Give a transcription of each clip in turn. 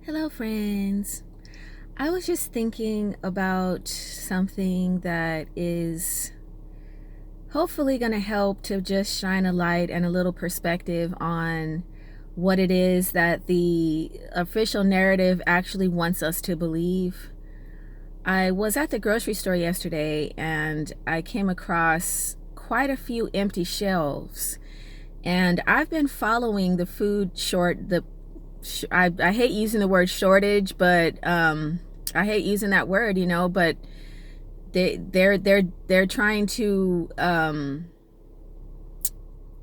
Hello, friends. I was just thinking about something that is hopefully going to help to just shine a light and a little perspective on what it is that the official narrative actually wants us to believe. I was at the grocery store yesterday and I came across quite a few empty shelves. And I've been following the food short, I hate using the word shortage, but I hate using that word, but they're trying to I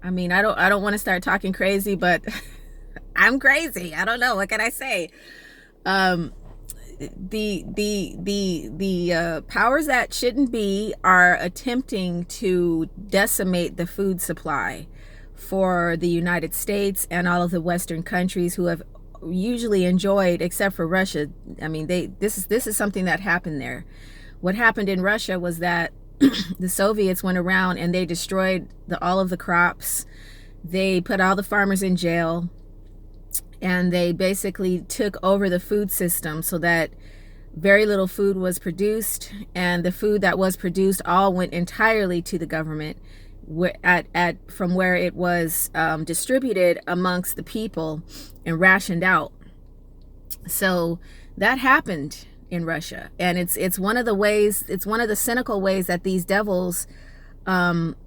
don't want to start talking crazy, but I'm crazy. I don't know, what can I say? Um the powers that shouldn't be are attempting to decimate the food supply for the United States and all of the Western countries who have usually enjoyed, except for Russia. I mean, this is something that happened there. What happened in Russia was that the Soviets went around and they destroyed all of the crops. They put all the farmers in jail, and they basically took over the food system so that very little food was produced, and the food that was produced all went entirely to the government from where it was distributed amongst the people and rationed out. So that happened in Russia, and it's one of the cynical ways that these devils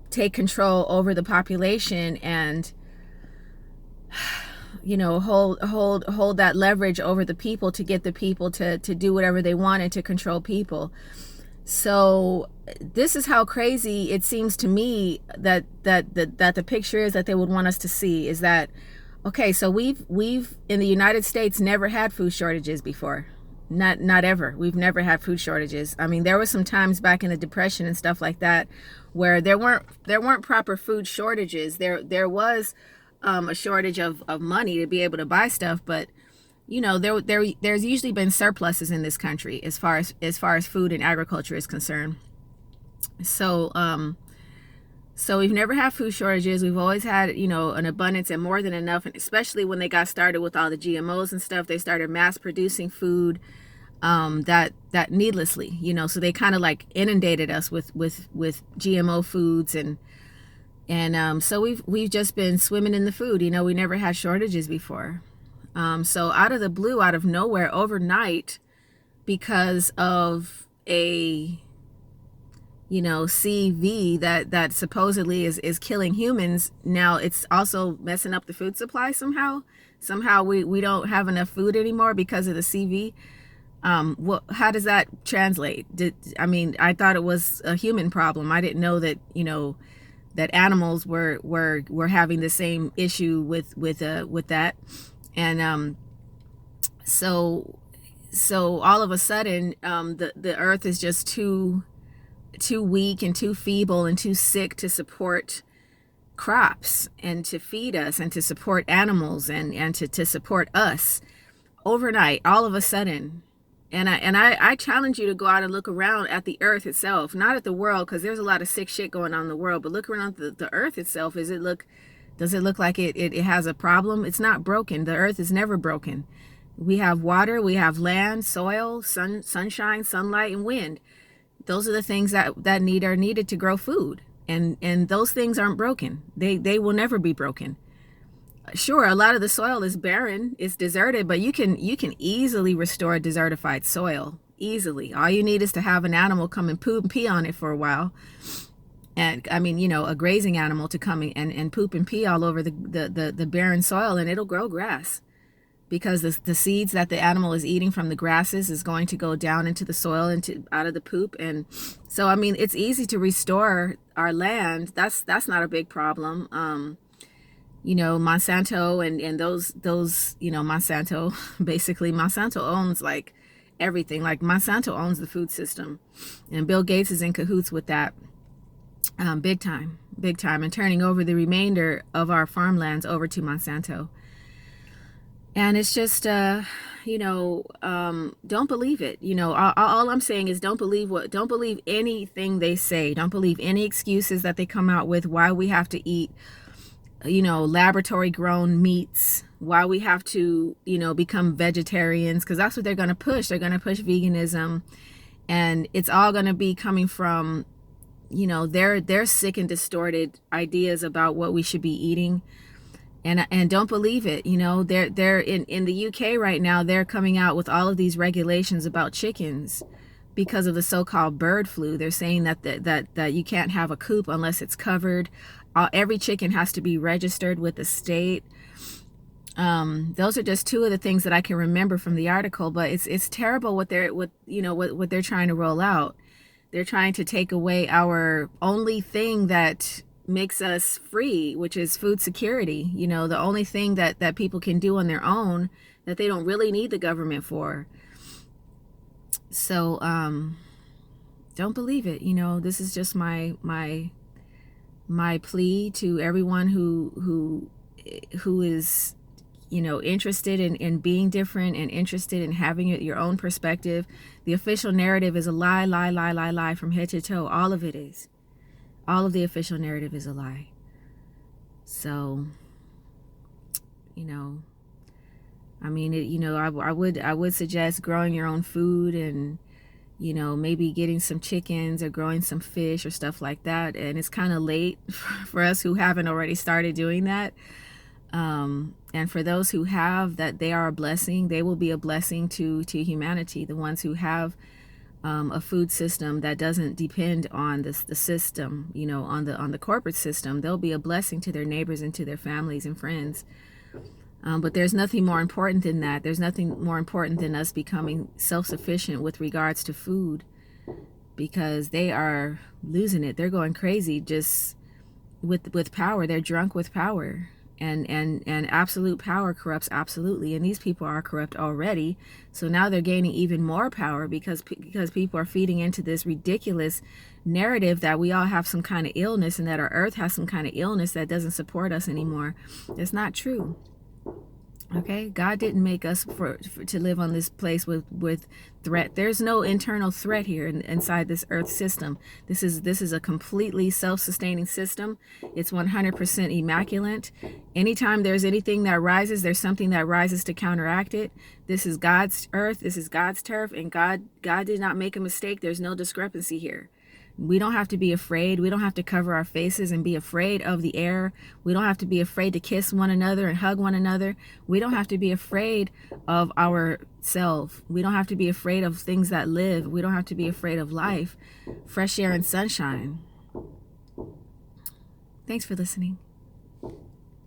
take control over the population and hold that leverage over the people to get the people to do whatever they want and to control people. So this is how crazy it seems to me that the picture is that they would want us to see, is that, okay, so we've in the United States never had food shortages before. Not ever. We've never had food shortages. I mean, there were some times back in the Depression and stuff like that where there weren't proper food shortages. There was a shortage of money to be able to buy stuff, but there's usually been surpluses in this country as far as food and agriculture is concerned. So we've never had food shortages. We've always had an abundance and more than enough, and especially when they got started with all the GMOs and stuff, they started mass producing food that needlessly, so they kind of like inundated us with GMO foods, and so we've just been swimming in the food. We never had shortages before. So out of the blue, out of nowhere, overnight, because of a CV that supposedly is killing humans, now it's also messing up the food supply somehow we don't have enough food anymore because of the CV. How does that translate? I thought it was a human problem. I didn't know that that animals were having the same issue with that. And so all of a sudden, the earth is just too weak and too feeble and too sick to support crops and to feed us and to support animals and to support us overnight, all of a sudden. And I challenge you to go out and look around at the earth itself, not at the world, because there's a lot of sick shit going on in the world, but look around the earth itself. Does it look like it has a problem? It's not broken. The earth is never broken. We have water, we have land, soil, sunshine, sunlight, and wind. Those are the things that are needed to grow food. And those things aren't broken. They will never be broken. Sure, a lot of the soil is barren, it's deserted, but you can easily restore desertified soil. Easily. All you need is to have an animal come and poop and pee on it for a while. And a grazing animal to come and poop and pee all over the barren soil, and it'll grow grass. Because the seeds that the animal is eating from the grasses is going to go down into the soil, out of the poop. And so it's easy to restore our land. That's not a big problem. Monsanto and those Monsanto, basically Monsanto owns like everything. Like Monsanto owns the food system, and Bill Gates is in cahoots with that, big time, and turning over the remainder of our farmlands over to Monsanto. And it's just don't believe it. All I'm saying is don't believe anything they say. Don't believe any excuses that they come out with why we have to eat laboratory grown meats, why we have to, become vegetarians, because that's what they're going to push. They're going to push veganism, and it's all going to be coming from, their sick and distorted ideas about what we should be eating. And don't believe it. They're in the UK right now. They're coming out with all of these regulations about chickens because of the so-called bird flu. They're saying that you can't have a coop unless it's covered. Every chicken has to be registered with the state. Those are just two of the things that I can remember from the article, but it's terrible what they're trying to roll out. They're trying to take away our only thing that makes us free, which is food security. The only thing that people can do on their own, that they don't really need the government for. So don't believe it. This is just my plea to everyone who is interested in being different and interested in having your own perspective. The official narrative is a lie from head to toe. All of it is. All of the official narrative is a lie. So, I mean, I would suggest growing your own food, and, maybe getting some chickens or growing some fish or stuff like that. And it's kind of late for us who haven't already started doing that. And for those who have, that they are a blessing. They will be a blessing to humanity. The ones who have a food system that doesn't depend on the system, on the corporate system, they'll be a blessing to their neighbors and to their families and friends. But there's nothing more important than that. There's nothing more important than us becoming self-sufficient with regards to food, because they are losing it. They're going crazy just with power. They're drunk with power. And absolute power corrupts absolutely, and these people are corrupt already. So now they're gaining even more power because people are feeding into this ridiculous narrative that we all have some kind of illness, and that our earth has some kind of illness that doesn't support us anymore. It's not true. Okay, God didn't make us to live on this place with threat. There's no internal threat here inside this earth system. This is a completely self-sustaining system. It's 100% immaculate. Anytime there's anything that rises, there's something that rises to counteract it. This is God's earth. This is God's turf, and God did not make a mistake. There's no discrepancy here. We don't have to be afraid. We don't have to cover our faces and be afraid of the air. We don't have to be afraid to kiss one another and hug one another. We don't have to be afraid of ourselves. We don't have to be afraid of things that live. We don't have to be afraid of life, fresh air, and sunshine. Thanks for listening.